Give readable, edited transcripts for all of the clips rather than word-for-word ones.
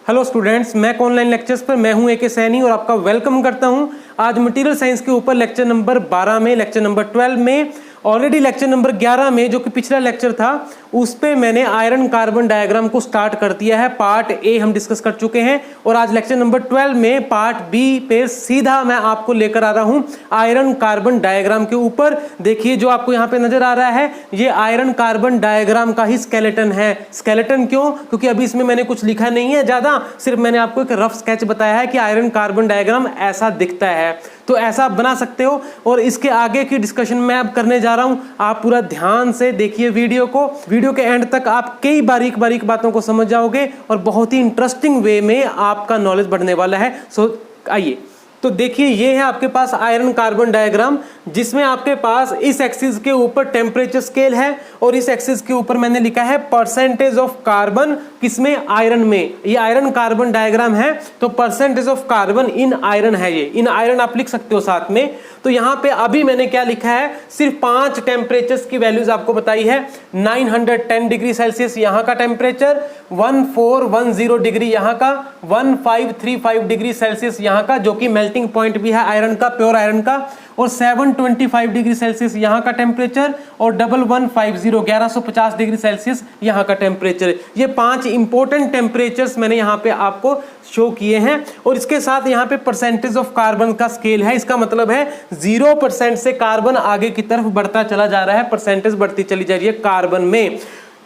Hello students, Mac online lectures पर मैं हूं ए के सैनी और आपका वेलकम करता हूं। आज मटेरियल साइंस के ऊपर लेक्चर नंबर 12 में, लेक्चर नंबर 12 में, ऑलरेडी लेक्चर नंबर 11 में जो कि पिछला लेक्चर था उस पे मैंने आयरन कार्बन डायग्राम को स्टार्ट कर दिया है। पार्ट ए हम डिस्कस कर चुके हैं और आज लेक्चर नंबर 12 में पार्ट बी पे सीधा मैं आपको लेकर आ रहा हूं आयरन कार्बन डायग्राम के ऊपर। देखिए जो आपको यहाँ पे नजर आ रहा है ये आयरन कार्बन डायग्राम का ही स्केलेटन है। स्केलेटन क्यों? क्योंकि अभी इसमें मैंने कुछ लिखा नहीं है ज्यादा, सिर्फ मैंने आपको एक रफ स्केच बताया है कि आयरन कार्बन डायग्राम ऐसा दिखता है, तो ऐसा आप बना सकते हो। और इसके आगे की डिस्कशन मैं अब करने जा रहा हूं, आप पूरा ध्यान से देखिए वीडियो को। वीडियो के एंड तक आप कई बारीक बारीक बातों को समझ जाओगे और बहुत ही इंटरेस्टिंग वे में आपका नॉलेज बढ़ने वाला है। सो आइए, तो देखिए ये है आपके पास आयरन कार्बन डायग्राम जिसमें आपके पास इस एक्सिस के ऊपर टेम्परेचर स्केल है और इस एक्सिस के ऊपर मैंने लिखा है परसेंटेज ऑफ कार्बन। किसमें? आयरन में। ये आयरन कार्बन डायग्राम है तो percentage of carbon in iron है, ये इन आयरन आप लिख सकते हो साथ में। तो यहाँ पे अभी मैंने क्या लिखा है, सिर्फ 5 टेम्परेचर्स की वैल्यूज आपको बताई है। 910 डिग्री सेल्सियस यहाँ का टेम्परेचर, 1410 डिग्री यहाँ का, 1535 डिग्री सेल्सियस यहाँ का जो कि मेल्टिंग पॉइंट भी है आयरन का, प्योर आयरन का, और 725 डिग्री सेल्सियस यहाँ का टेम्परेचर, और 1150 डिग्री सेल्सियस यहाँ का टेम्परेचर। ये 5 इंपॉर्टेंट टेम्परेचर्स मैंने यहाँ पे आपको शो किए हैं। और इसके साथ यहाँ पे परसेंटेज ऑफ कार्बन का स्केल है। इसका मतलब है 0% से कार्बन आगे की तरफ बढ़ता चला जा रहा है, परसेंटेज बढ़ती चली जा रही है कार्बन में।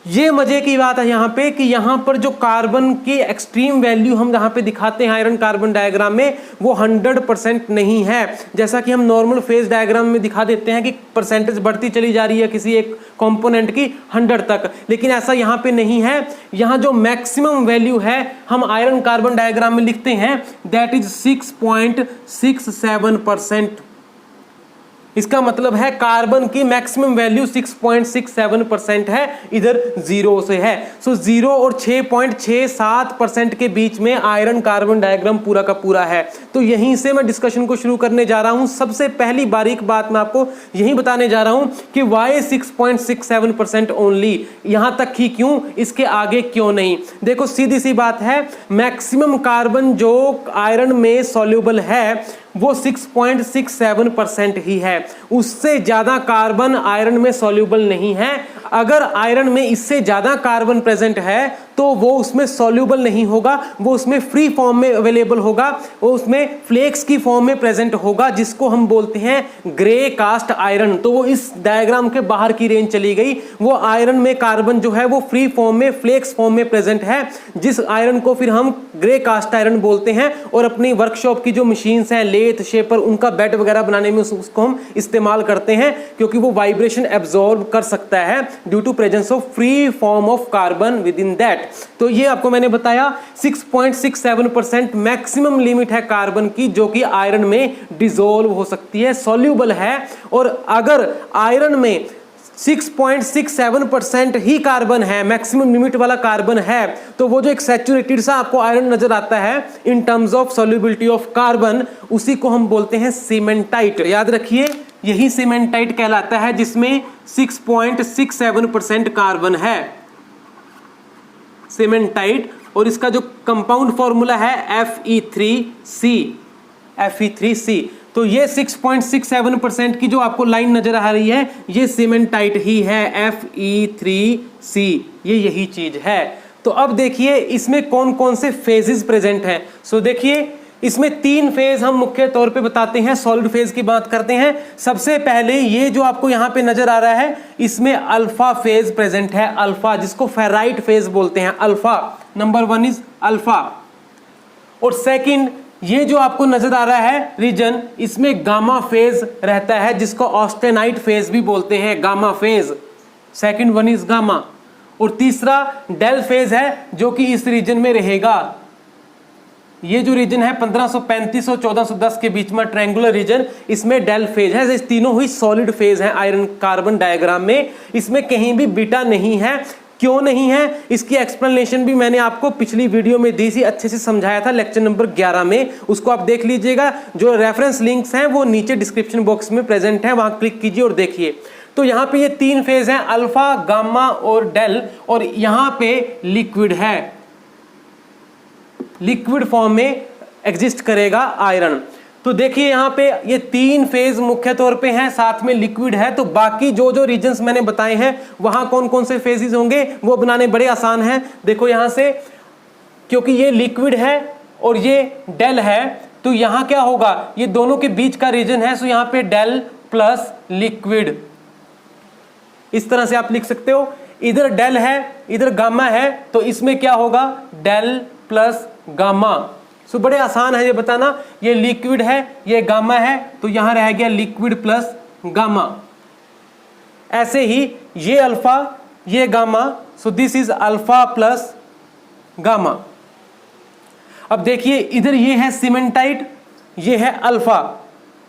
ये मजे की बात है यहाँ पे कि यहाँ पर जो कार्बन की एक्सट्रीम वैल्यू हम यहाँ पे दिखाते हैं आयरन कार्बन डायग्राम में वो 100% नहीं है। जैसा कि हम नॉर्मल फेज डायग्राम में दिखा देते हैं कि परसेंटेज बढ़ती चली जा रही है किसी एक कंपोनेंट की 100 तक, लेकिन ऐसा यहाँ पे नहीं है। यहाँ जो मैक्सिमम वैल्यू है हम आयरन कार्बन डायग्राम में लिखते हैं दैट इज 6.67%। इसका मतलब है कार्बन की मैक्सिमम वैल्यू 6.67% है, इधर 0 से है। सो 0 और 6.67% के बीच में आयरन कार्बन डायग्राम पूरा का पूरा है। तो यहीं से मैं डिस्कशन को शुरू करने जा रहा हूं। सबसे पहली बारीक बात मैं आपको यही बताने जा रहा हूं कि वाई 6.67% ओनली, यहां तक ही क्यों, इसके आगे क्यों नहीं। देखो सीधी सी बात है, मैक्सिमम कार्बन जो आयरन में सॉल्युबल है वो 6.67% ही है। उससे ज्यादा कार्बन आयरन में सॉल्युबल नहीं है। अगर आयरन में इससे ज्यादा कार्बन प्रेजेंट है तो वो उसमें सॉल्युबल नहीं होगा, वो उसमें फ्री फॉर्म में अवेलेबल होगा, वो उसमें फ्लेक्स की फॉर्म में प्रेजेंट होगा जिसको हम बोलते हैं ग्रे कास्ट आयरन। तो वो इस डायग्राम के बाहर की रेंज चली गई। वो आयरन में कार्बन जो है वो फ्री फॉर्म में, फ्लेक्स फॉर्म में प्रेजेंट है, जिस आयरन को फिर हम ग्रे कास्ट आयरन बोलते हैं। और अपनी वर्कशॉप की जो मशीन्स हैं, लेथ, शेपर, उनका बेड वगैरह बनाने में उसको हम इस्तेमाल करते हैं क्योंकि वो वाइब्रेशन एब्जॉर्ब कर सकता है due to presence of free form of carbon within that. तो ये आपको मैंने बताया 6.67% मैक्सिमम लिमिट है कार्बन की जो कि आयरन में डिसॉल्व हो सकती है, सॉल्युबल है। और अगर आयरन में 6.67% ही कार्बन है, मैक्सिमम लिमिट वाला कार्बन है, तो वो जो एक सैचुरेटेड सा आपको आयरन नजर आता है in terms of solubility of carbon, उसी को हम बोलते हैं सीमेंटाइट। याद रखिए यही सीमेंटाइट कहलाता है जिसमें 6.67% कार्बन है, सीमेंटाइट। और इसका जो कंपाउंड फॉर्मूला है Fe3C। तो ये 6.67% की जो आपको लाइन नजर आ रही है ये सीमेंटाइट ही है, Fe3C, ये यही चीज है। तो अब देखिए इसमें कौन कौन से फेजेस प्रेजेंट हैं। सो देखिए इसमें 3 फेज हम मुख्य तौर पे बताते हैं, सॉलिड फेज की बात करते हैं। सबसे पहले ये जो आपको यहाँ पे नजर आ रहा है इसमें अल्फा फेज प्रेजेंट है, अल्फा, जिसको फेराइट फेज बोलते हैं। Alpha number 1 is alpha. और सेकंड ये जो आपको नजर आ रहा है रीजन, इसमें गामा फेज रहता है जिसको ऑस्टेनाइट फेज भी बोलते हैं, gamma phase. Second one is gamma. और तीसरा डेल फेज है जो कि इस रीजन में रहेगा। ये जो रीजन है 1535 और 1410 के बीच में ट्रायंगुलर रीजन, इसमें डेल फेज है। इस तीनों ही सॉलिड फेज हैं आयरन कार्बन डायग्राम में। इसमें कहीं भी बीटा नहीं है। क्यों नहीं है इसकी एक्सप्लेनेशन भी मैंने आपको पिछली वीडियो में दी थी, अच्छे से समझाया था लेक्चर नंबर 11 में, उसको आप देख लीजिएगा। जो रेफरेंस लिंक्स हैं वो नीचे डिस्क्रिप्शन बॉक्स में प्रेजेंट है, वहां क्लिक कीजिए और देखिए। तो यहाँ पे ये 3 फेज हैं, अल्फा, गामा और डेल, और यहाँ पे लिक्विड है। लिक्विड फॉर्म में एग्जिस्ट करेगा आयरन। तो देखिए यहाँ पे ये 3 फेज मुख्य तौर पे हैं, साथ में लिक्विड है। तो बाकी जो जो रीजन्स मैंने बताए हैं वहां कौन कौन से फेजेस होंगे वो बनाने बड़े आसान हैं। देखो यहाँ से, क्योंकि ये लिक्विड है और ये डेल है, तो यहाँ क्या होगा, ये दोनों के बीच का रीजन है, सो यहाँ पे डेल प्लस लिक्विड, इस तरह से आप लिख सकते हो। इधर डेल है, इधर गामा है, तो इसमें क्या होगा, डेल प्लस गामा। सो बड़े आसान है ये बताना, ये लिक्विड है, ये गामा है, तो यहां रह गया लिक्विड प्लस गामा। ऐसे ही ये अल्फा, ये gamma, so this is alpha plus gamma. अब देखिए इधर ये है सीमेंटाइट, ये है अल्फा,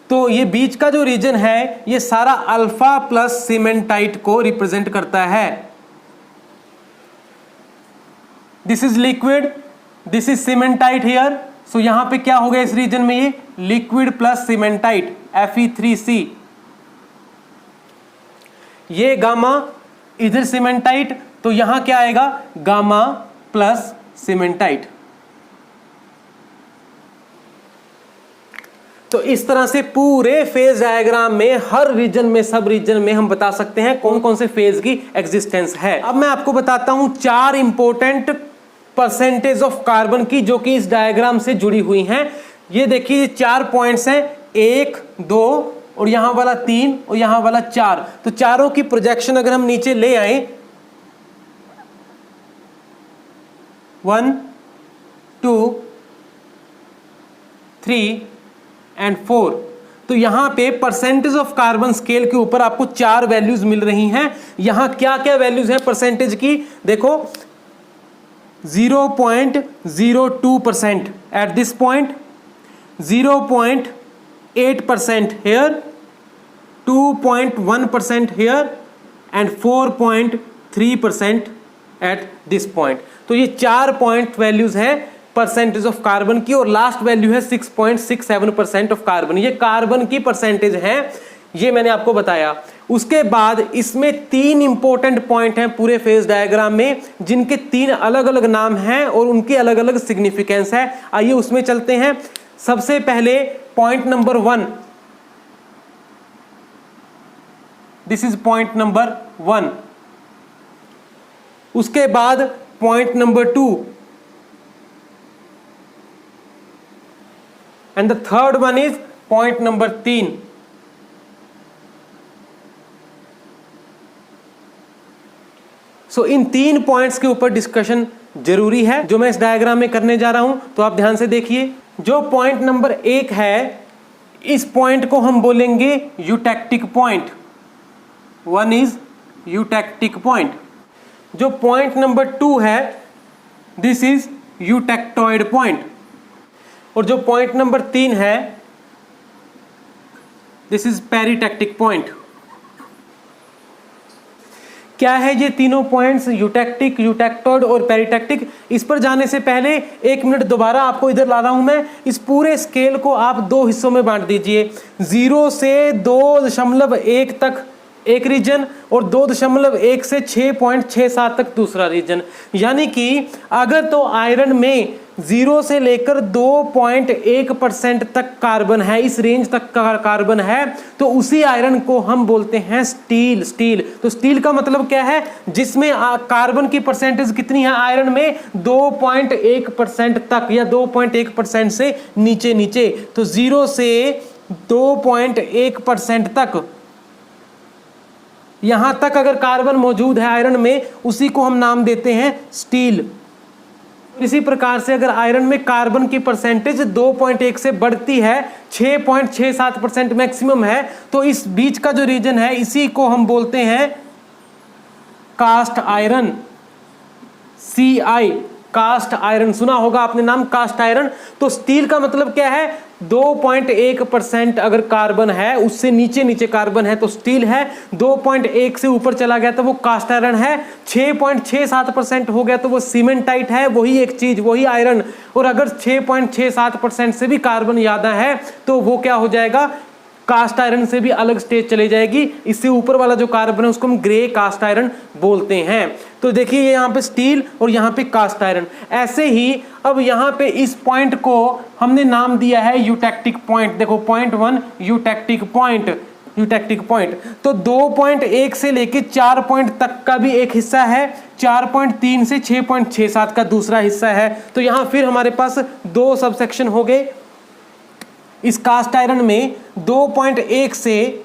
तो ये बीच का जो रीजन है ये सारा अल्फा प्लस सीमेंटाइट को रिप्रेजेंट करता है। This is liquid, this is cementite here, so यहां पे क्या हो गया इस रीजन में, ये लिक्विड प्लस सीमेंटाइट Fe3C। ये गामा, इधर सीमेंटाइट, तो यहां क्या आएगा, गामा प्लस सीमेंटाइट। तो इस तरह से पूरे फेज डायग्राम में हर रीजन में, सब रीजन में हम बता सकते हैं कौन कौन से फेज की एग्जिस्टेंस है। अब मैं आपको बताता हूं 4 इंपॉर्टेंट परसेंटेज ऑफ कार्बन की जो कि इस डायग्राम से जुड़ी हुई हैं। ये देखिए ये 4 पॉइंट्स हैं, 1, 2 और यहां वाला 3 और यहां वाला 4। तो चारों की प्रोजेक्शन अगर हम नीचे ले आए, 1, 2, 3 एंड 4, तो यहां पे परसेंटेज ऑफ कार्बन स्केल के ऊपर आपको 4 वैल्यूज मिल रही हैं। यहां क्या क्या वैल्यूज हैं परसेंटेज की, देखो 0.02% at this point, 0.8% here, 2.1% here and 4.3% at this point. तो ये 4 पॉइंट वैल्यूज हैं परसेंटेज ऑफ कार्बन की, और लास्ट वैल्यू है 6.67% ऑफ कार्बन। ये कार्बन की परसेंटेज है, ये मैंने आपको बताया। उसके बाद इसमें 3 इंपॉर्टेंट पॉइंट हैं पूरे फेज डायग्राम में, जिनके 3 अलग अलग नाम हैं और उनकी अलग अलग सिग्निफिकेंस है। आइए उसमें चलते हैं। सबसे पहले point number 1, this is point number 1। उसके बाद point number 2 and the third one is point number 3। So in 3 points के ऊपर डिस्कशन जरूरी है जो मैं इस डायग्राम में करने जा रहा हूं, तो आप ध्यान से देखिए। जो पॉइंट नंबर 1 है, इस पॉइंट को हम बोलेंगे eutectic point, 1 is eutectic point. जो पॉइंट नंबर 2 है, दिस इज यूटेक्टॉइड पॉइंट। और जो पॉइंट नंबर 3 है, दिस इज पेरिटेक्टिक पॉइंट। क्या है ये तीनों पॉइंट्स, यूटेक्टिक, यूटेक्टॉइड और पेरिटेक्टिक? इस पर जाने से पहले 1 मिनट दोबारा आपको इधर ला रहा हूं मैं। इस पूरे स्केल को आप 2 हिस्सों में बांट दीजिए, 0 से 2.1 तक एक रीजन और 2.1 से 6.67 तक दूसरा रीजन। यानी कि अगर तो आयरन में 0 से लेकर 2.1% तक कार्बन है, इस रेंज तक का कार्बन है, तो उसी आयरन को हम बोलते हैं स्टील। स्टील, तो स्टील का मतलब क्या है, जिसमें कार्बन की परसेंटेज कितनी है आयरन में, 2.1% तक या 2.1% से नीचे नीचे। तो 0 से 2.1% तक, यहां तक अगर कार्बन मौजूद है आयरन में, उसी को हम नाम देते हैं स्टील। इसी प्रकार से अगर आयरन में कार्बन की परसेंटेज 2.1 से बढ़ती है, 6.67% मैक्सिमम है, तो इस बीच का जो रीजन है इसी को हम बोलते हैं cast iron, Ci, cast iron. सुना होगा आपने नाम कास्ट आयरन। तो स्टील का मतलब क्या है, 2.1% अगर कार्बन है, उससे नीचे नीचे कार्बन है तो स्टील है, 2.1 से ऊपर चला गया तो वो कास्ट आयरन है, 6.67% हो गया तो वो सीमेंटाइट है, वही एक चीज, वही आयरन। और अगर 6.67% से भी कार्बन ज्यादा है तो वो क्या हो जाएगा, कास्ट आयरन से भी अलग स्टेज चले जाएगी। इससे ऊपर वाला जो कार्बन है उसको हम ग्रे कास्ट आयरन बोलते हैं। तो देखिए ये यहाँ पे स्टील और यहाँ पे कास्ट आयरन। ऐसे ही अब यहाँ पे इस पॉइंट को हमने नाम दिया है यूटेक्टिक पॉइंट। देखो point 1 eutectic point, eutectic point. तो 2.1 से लेके 4 पॉइंट तक का भी एक हिस्सा है, 4.3 से 6.67 का दूसरा हिस्सा है। तो यहाँ फिर हमारे पास 2 सबसेक्शन हो गए। इस कास्ट आयरन में 2.1 से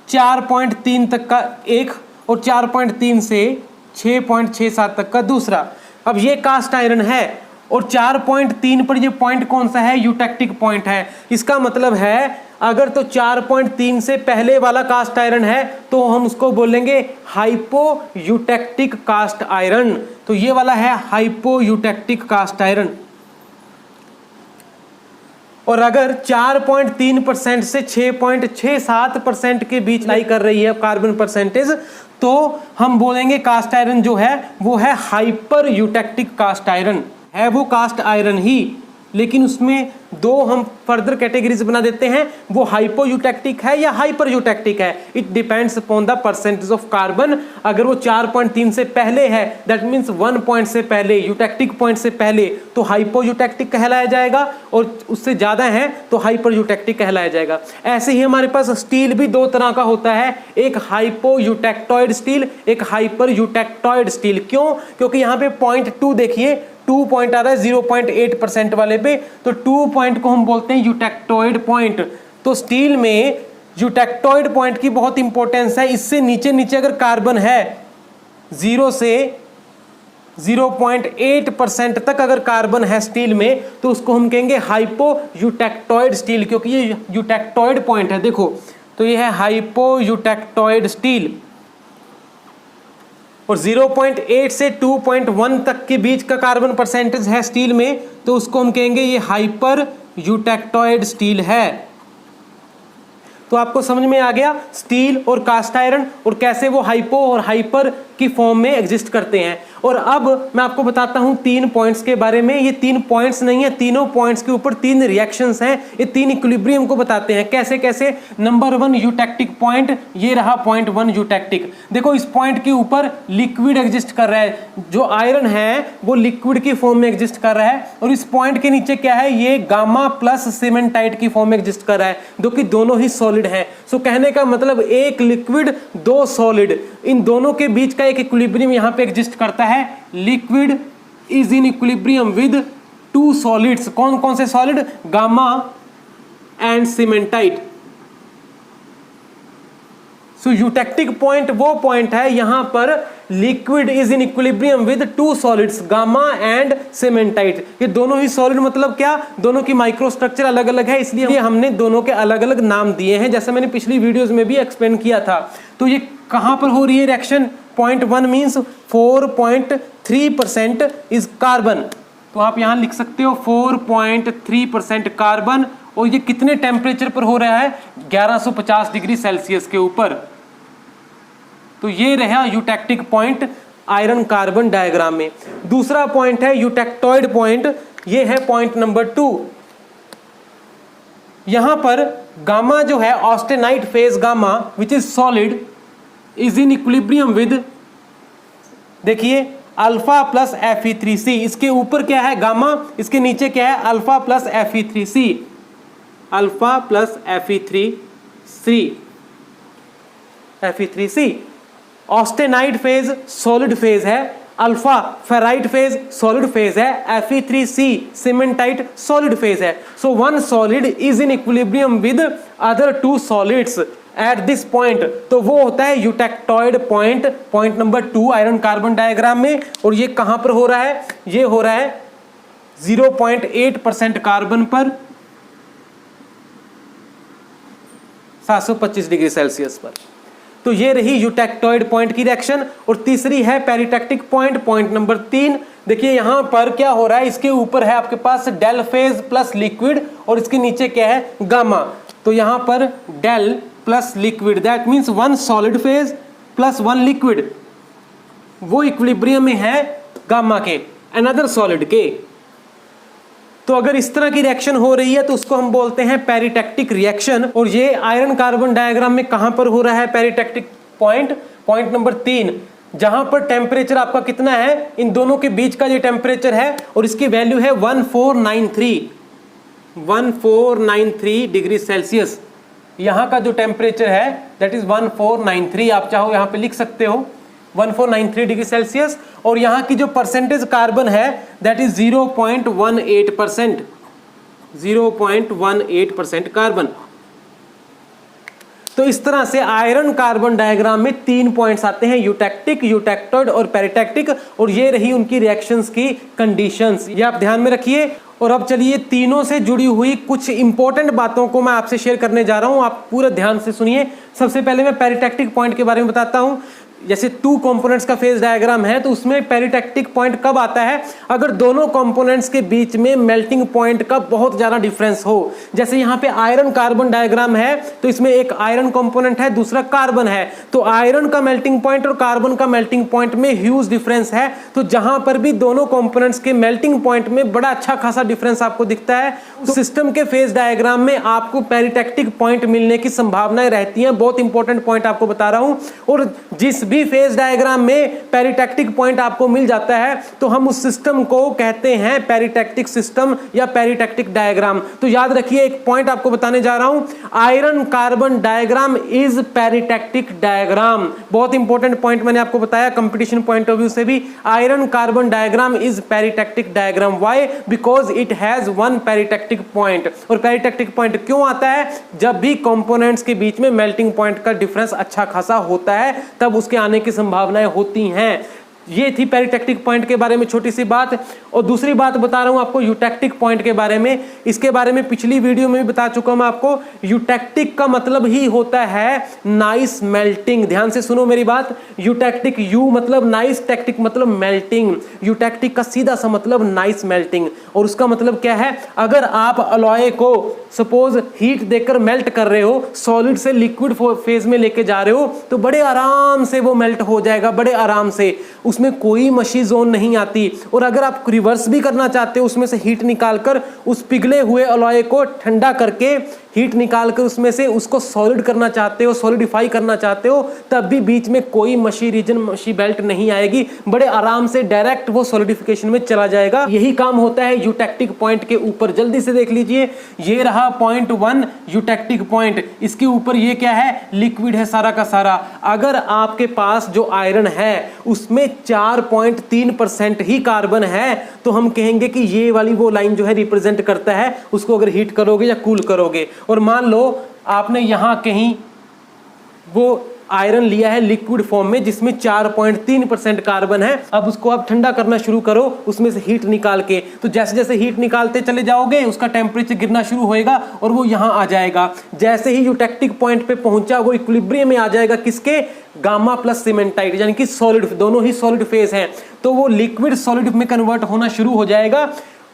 4.3 तक का एक और 4.3 से 6.67 तक का दूसरा। अब ये कास्ट आयरन है और 4.3 पर ये पॉइंट कौन सा है? यूटेक्टिक पॉइंट है। इसका मतलब है अगर तो 4.3 से पहले वाला कास्ट आयरन है तो हम उसको बोलेंगे हाइपो यूटेक्टिक कास्ट आयरन। तो ये वाला है हाइपो यूटेक्टिक कास्ट आयरन। और अगर 4.3% से 6.67% के बीच लाई कर रही है कार्बन परसेंटेज, तो हम बोलेंगे कास्ट आयरन जो है वो है हाइपर यूटेक्टिक कास्ट आयरन। है वो कास्ट आयरन ही, लेकिन उसमें 2 हम फर्दर कैटेगरीज बना देते हैं। वो हाइपो यूटेक्टिक है या हाइपर यूटेक्टिक है, it depends upon the percentage of carbon. अगर वो 4.3 से पहले है, दैट मीन्स 1 पॉइंट से पहले, यूटेक्टिक पॉइंट से पहले, तो हाइपो यूटेक्टिक कहलाया जाएगा, और उससे ज़्यादा है तो हाइपर यूटेक्टिक कहलाया जाएगा। ऐसे ही हमारे पास स्टील भी 2 तरह का होता है, एक हाइपो यूटेक्टॉइड स्टील, एक हाइपर यूटेक्टॉइड स्टील। क्यों? क्योंकि यहाँ पे पॉइंट 2 देखिए, 2 पॉइंट आ रहा है 0.8% वाले पे, तो 2 पॉइंट को हम बोलते हैं यूटेक्टॉइड पॉइंट। तो स्टील में यूटेक्टॉइड पॉइंट की बहुत इंपॉर्टेंस है। इससे नीचे नीचे अगर कार्बन है 0 से 0.8% तक अगर कार्बन है स्टील में, तो उसको हम कहेंगे हाइपो यूटेक्टॉइड स्टील, क्योंकि ये यूटेक्टॉइड पॉइंट है। देखो तो ये है हाइपो यूटेक्टॉइड स्टील। और 0.8 से 2.1 तक के बीच का कार्बन परसेंटेज है स्टील में, तो उसको हम कहेंगे ये हाइपर यूटेक्टॉइड स्टील है। तो आपको समझ में आ गया स्टील और कास्ट आयरन और कैसे वो हाइपो और हाइपर की फॉर्म में एग्जिस्ट करते हैं। और अब मैं आपको बताता हूं 3 पॉइंट्स के बारे में। ये 3 पॉइंट्स नहीं है, तीनों पॉइंट्स के ऊपर 3 रिएक्शंस हैं। ये 3 इक्विलिब्रियम को बताते हैं कैसे कैसे। नंबर 1 यूटेक्टिक पॉइंट, ये रहा पॉइंट 1 यूटेक्टिक। देखो इस पॉइंट के ऊपर लिक्विड एग्जिस्ट कर रहा है, जो आयरन है वो लिक्विड की फॉर्म में एग्जिस्ट कर रहा है। और इस पॉइंट के नीचे क्या है? ये गामा प्लस सीमेंटाइट की फॉर्म में एग्जिस्ट कर रहा है, जो कि दोनों ही सॉलिड है। सो कहने का मतलब एक लिक्विड 2 सॉलिड, इन दोनों के बीच का एक इक्विलिब्रियम यहां पे एग्जिस्ट करता है। Liquid is in equilibrium with 2 solids. कौन कौन से solid? Gamma and cementite. So eutectic point वो पॉइंट है यहां पर liquid is in equilibrium with 2 solids, gamma and cementite. ये दोनों ही सॉलिड मतलब क्या? दोनों की माइक्रोस्ट्रक्चर अलग अलग है, इसलिए हमने दोनों के अलग अलग नाम दिए हैं, जैसे मैंने पिछली वीडियोस में भी एक्सप्लेन किया था। तो ये कहां पर हो रही है reaction? Point 1 means 4.3% is carbon. तो आप यहां लिख सकते हो 4.3% कार्बन। और ये कितने टेम्परेचर पर हो रहा है? 1150 डिग्री सेल्सियस के ऊपर। तो ये रहा eutectic point iron carbon diagram में। दूसरा पॉइंट है यूटेक्टॉइड पॉइंट, ये है पॉइंट नंबर 2। यहां पर गामा जो है austenite phase gamma which is solid is in equilibrium with, देखिए अल्फा प्लस Fe3C। इसके ऊपर क्या है? गामा, इसके नीचे क्या है? Alpha plus Fe3C, alpha plus Fe3C। Austenite phase solid phase है, alpha ferrite phase solid phase है, Fe3C सीमेंटाइट सॉलिड फेज है। So 1 solid is in equilibrium with other 2 solids at this point. तो वो होता है eutectoid point, point number 2 iron carbon diagram में। और ये कहां पर हो रहा है? ये हो रहा है 0.8% कार्बन पर 725 डिग्री सेल्सियस पर। तो ये रही यूटेक्टॉइड पॉइंट की रिएक्शन। और तीसरी है पेरिटेक्टिक पॉइंट, पॉइंट नंबर 3। देखिए यहां पर क्या हो रहा है? इसके ऊपर है आपके पास डेल फेज प्लस लिक्विड और इसके नीचे क्या है? गामा। तो यहां पर del plus liquid, that means 1 solid phase plus 1 liquid, वो इक्विलिब्रियम में है गामा के, अनदर सॉलिड के। तो अगर इस तरह की रिएक्शन हो रही है तो उसको हम बोलते हैं पेरिटैक्टिक रिएक्शन। और ये आयरन कार्बन डायग्राम में कहां पर हो रहा है पेरिटैक्टिक पॉइंट? पॉइंट नंबर 3, जहां पर टेम्परेचर आपका कितना है, इन दोनों के बीच का ये टेम्परेचर है और इसकी वैल्यू है 1493 डिग्री सेल्सियस। यहां का जो टेम्परेचर है दैट इज 1493, आप चाहो यहां पे लिख सकते हो 1493 डिग्री सेल्सियस। और यहां की जो परसेंटेज कार्बन है दैट इज 0.18%, 0.18% कार्बन। तो इस तरह से आयरन कार्बन डायग्राम में 3 पॉइंट्स आते हैं, यूटैक्टिक, यूटैक्टोइड और पेरिटैक्टिक। और ये रही उनकी रिएक्शंस की कंडीशंस, ये आप ध्यान में रखिए। और अब चलिए तीनों से जुड़ी हुई कुछ इंपॉर्टेंट बातों को मैं आपसे शेयर करने जा रहा हूं, आप पूरा ध्यान से सुनिए। सबसे पहले मैं पेरिटैक्टिक पॉइंट के बारे में बताता हूं। जैसे 2 कंपोनेंट्स का फेज डायग्राम है तो उसमें पेरिटैक्टिक पॉइंट कब आता है? अगर दोनों कंपोनेंट्स के बीच में मेल्टिंग पॉइंट का बहुत ज्यादा डिफरेंस हो। जैसे यहाँ पे आयरन कार्बन डायग्राम है तो इसमें एक आयरन कंपोनेंट है, दूसरा कार्बन है, तो आयरन का मेल्टिंग पॉइंट और कार्बन का मेल्टिंग पॉइंट में ह्यूज डिफरेंस है। तो जहां पर भी दोनों कंपोनेंट्स के मेल्टिंग पॉइंट में बड़ा अच्छा खासा डिफरेंस आपको दिखता है, उस सिस्टम के फेज डायग्राम में आपको पेरिटैक्टिक पॉइंट मिलने की संभावनाएं रहती हैं। बहुत इंपॉर्टेंट पॉइंट आपको बता रहा हूं। और जिस भी फेज डायग्राम में पेरिटैक्टिक पॉइंट आपको मिल जाता है तो हम उस सिस्टम को कहते हैं पेरिटैक्टिक सिस्टम या पेरिटैक्टिक डायग्राम। तो याद रखिए, एक पॉइंट आपको बताने जा रहा हूं, iron carbon diagram is peritectic diagram. बहुत इंपॉर्टेंट पॉइंट मैंने आपको बताया कंपटीशन पॉइंट ऑफ व्यू से भी, iron carbon diagram is peritectic diagram. Why? Because it has one peritectic point. और पेरिटैक्टिक पॉइंट क्यों आता है? जब भी कंपोनेंट्स के बीच में मेल्टिंग पॉइंट का डिफरेंस अच्छा खासा होता है तब उसके आने की संभावनाएं होती हैं। ये थी पेरिटैक्टिक पॉइंट के बारे में छोटी सी बात। और दूसरी बात बता रहा हूं आपको यूटैक्टिक पॉइंट के बारे में। इसके बारे में पिछली वीडियो में भी बता चुका हूं आपको। यूटैक्टिक का मतलब ही होता है नाइस मेल्टिंग। ध्यान से सुनो मेरी बात। यूटैक्टिक, यू मतलब नाइस, टैक्टिक मतलब मेल्टिंग। यूटैक्टिक का सीधा सा मतलब नाइस मेल्टिंग। और उसका मतलब क्या है? अगर आप अलॉय को सपोज हीट देकर मेल्ट कर रहे हो, सॉलिड से लिक्विड फेज में लेके जा रहे हो, तो बड़े आराम से वो मेल्ट हो जाएगा, बड़े आराम से, उसमें कोई मशी जोन नहीं आती। और अगर आप रिवर्स भी करना चाहते हो, उसमें से हीट निकालकर उस पिघले हुए अलॉय को ठंडा करके हीट निकालकर उसमें से उसको सॉलिड करना चाहते हो, सॉलिडिफाई करना चाहते हो, तब भी बीच में कोई मशी रीजन, मशी बेल्ट नहीं आएगी, बड़े आराम से डायरेक्ट वो सॉलिडिफिकेशन में चला जाएगा। यही काम होता है यूटैक्टिक पॉइंट के ऊपर। जल्दी से देख लीजिए, ये रहा पॉइंट 1 यूटैक्टिक पॉइंट। इसके ऊपर ये क्या है? लिक्विड है सारा का सारा। अगर आपके पास जो आयरन है उसमें 4.3% ही कार्बन है तो हम कहेंगे कि ये वाली वो लाइन जो है रिप्रेजेंट करता है उसको अगर हीट करोगे या कूल करोगे। और मान लो आपने यहां कहीं वो आयरन लिया है लिक्विड फॉर्म में जिसमें 4.3% कार्बन है, अब उसको आप ठंडा करना शुरू करो उसमें से हीट निकाल के। तो जैसे जैसे हीट निकालते चले जाओगे उसका टेम्परेचर गिरना शुरू होएगा और वो यहां आ जाएगा। जैसे ही यूटैक्टिक पॉइंट पे पहुंचा वो इक्विलिब्रियम में आ जाएगा, किसके? गामा प्लस सीमेंटाइट, यानी कि सॉलिड, दोनों ही सॉलिड फेज हैं, तो वो लिक्विड सॉलिड में कन्वर्ट होना शुरू हो जाएगा।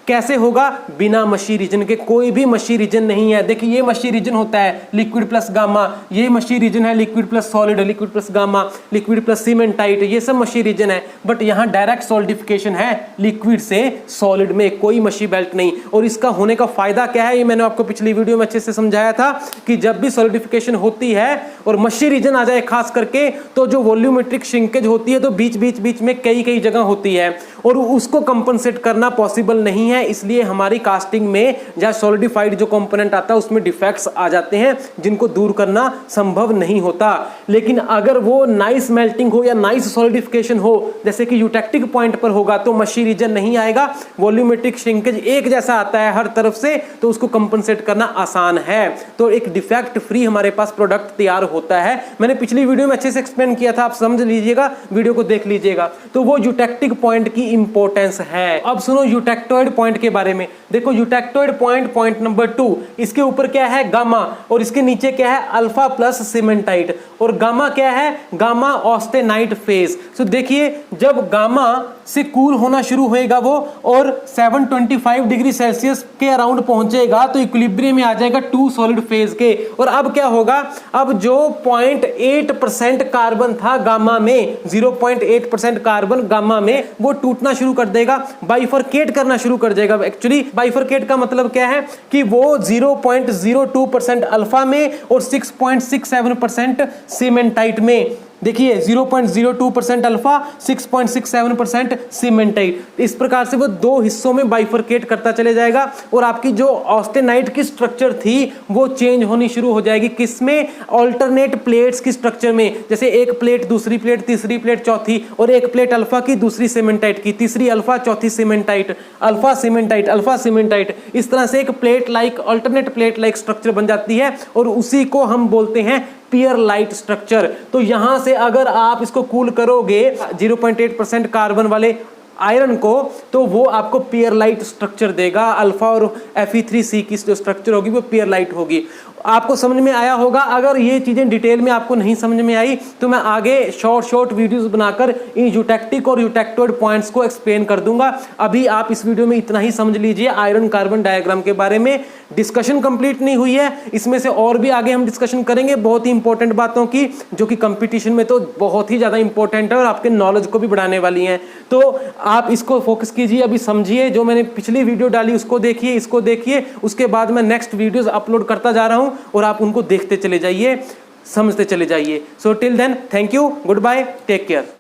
कैसे होगा? बिना मशी रीजन के। कोई भी मशी रीजन नहीं है। देखिए ये मशी रीजन होता है लिक्विड प्लस गामा, ये मशी रीजन है liquid plus solid, liquid plus gamma, liquid plus cementite, ये सब मशी रीजन है। बट यहाँ डायरेक्ट सॉलिडिफिकेशन है लिक्विड से सॉलिड में, कोई मशी बेल्ट नहीं। और इसका होने का फायदा क्या है? ये मैंने आपको पिछली वीडियो में अच्छे से समझाया था कि जब भी सॉलिडिफिकेशन होती है और मशी रीजन आ जाए खास करके, तो जो वॉल्यूमेट्रिक श्रिंकेज होती है तो बीच में कई जगह होती है और उसको कंपनसेट करना पॉसिबल नहीं है। इसलिए हमारी कास्टिंग में जहां सॉलिडिफाइड जो कंपोनेंट आता है उसमें डिफेक्ट्स आ जाते हैं जिनको दूर करना संभव नहीं होता। लेकिन अगर वो नाइस मेल्टिंग हो या नाइस सॉलिडिफिकेशन हो, जैसे कि यूटैक्टिक पॉइंट पर होगा, तो मशी रीजन नहीं आएगा, वॉल्यूमेट्रिक श्रिंकेज एक जैसा आता है हर तरफ से, तो उसको कंपनसेट करना आसान है। तो एक डिफेक्ट फ्री हमारे पास प्रोडक्ट तैयार होता है। मैंने पिछली वीडियो में अच्छे से एक्सप्लेन किया था, आप समझ लीजिएगा, वीडियो को देख लीजिएगा। तो वो यूटैक्टिक पॉइंट की इंपॉर्टेंस है। अब सुनो यूटैक्टोइड पॉइंट के बारे में। देखो यूटैक्टोइड पॉइंट नंबर 2, इसके ऊपर क्या है? गामा, और इसके नीचे क्या है? Alpha plus cementite. और गामा क्या है, गामा ऑस्टेनाइट फेज। सो देखिए जब गामा से कूल होना शुरू होएगा वो और 725 डिग्री सेल्सियस के अराउंड पहुंचेगा तो इक्विलिब्रियम में आ जाएगा 2 सॉलिड फेज के। और अब क्या होगा, अब जो 0.8% कार्बन था गामा में, 0.8% कार्बन गामा में, वो टूटना शुरू कर देगा, बाइफरकेट करना शुरू कर देगा। एक्चुअली बाइफरकेट का मतलब क्या है कि वो 0.02% अल्फा में और 6.67% सीमेंटाइट में। देखिए 0.02% अल्फा, 6.67% सीमेंटाइट, इस प्रकार से वो दो हिस्सों में बाइफरकेट करता चले जाएगा और आपकी जो ऑस्टेनाइट की स्ट्रक्चर थी वो चेंज होनी शुरू हो जाएगी। किसमें, ऑल्टरनेट प्लेट्स की स्ट्रक्चर में, जैसे एक प्लेट, दूसरी प्लेट, तीसरी प्लेट, चौथी, और एक प्लेट अल्फा की, दूसरी सीमेंटाइट की, तीसरी अल्फा, चौथी cementite, alpha cementite, alpha cementite. इस तरह से एक plate like, alternate plate like structure बन जाती है और उसी को हम बोलते हैं पियरलाइट स्ट्रक्चर। तो यहां से अगर आप इसको कूल करोगे 0.8% कार्बन वाले आयरन को तो वो आपको पियरलाइट स्ट्रक्चर देगा। अल्फा और Fe3C की जो स्ट्रक्चर होगी वो पियरलाइट होगी। आपको समझ में आया होगा। अगर ये चीजें डिटेल में आपको नहीं समझ में आई तो मैं आगे शॉर्ट वीडियोस बनाकर इन यूटेक्टिक और यूटेक्टोइड पॉइंट्स को एक्सप्लेन कर दूंगा। अभी आप इस वीडियो में इतना ही समझ लीजिए आयरन कार्बन डायग्राम के बारे में। डिस्कशन कंप्लीट नहीं हुई है, इसमें से और भी आगे हम डिस्कशन करेंगे बहुत ही इंपॉर्टेंट बातों की, जो कि कंपटीशन में तो बहुत ही ज्यादा इंपॉर्टेंट है और आपके नॉलेज को भी बढ़ाने वाली हैं। तो आप इसको फोकस कीजिए, अभी समझिए, जो मैंने पिछली वीडियो डाली उसको देखिए, इसको देखिए, उसके बाद मैं नेक्स्ट वीडियोस अपलोड करता जा रहा हूं और आप उनको देखते चले जाइए, समझते चले जाइए। So till then, thank you, goodbye, take care.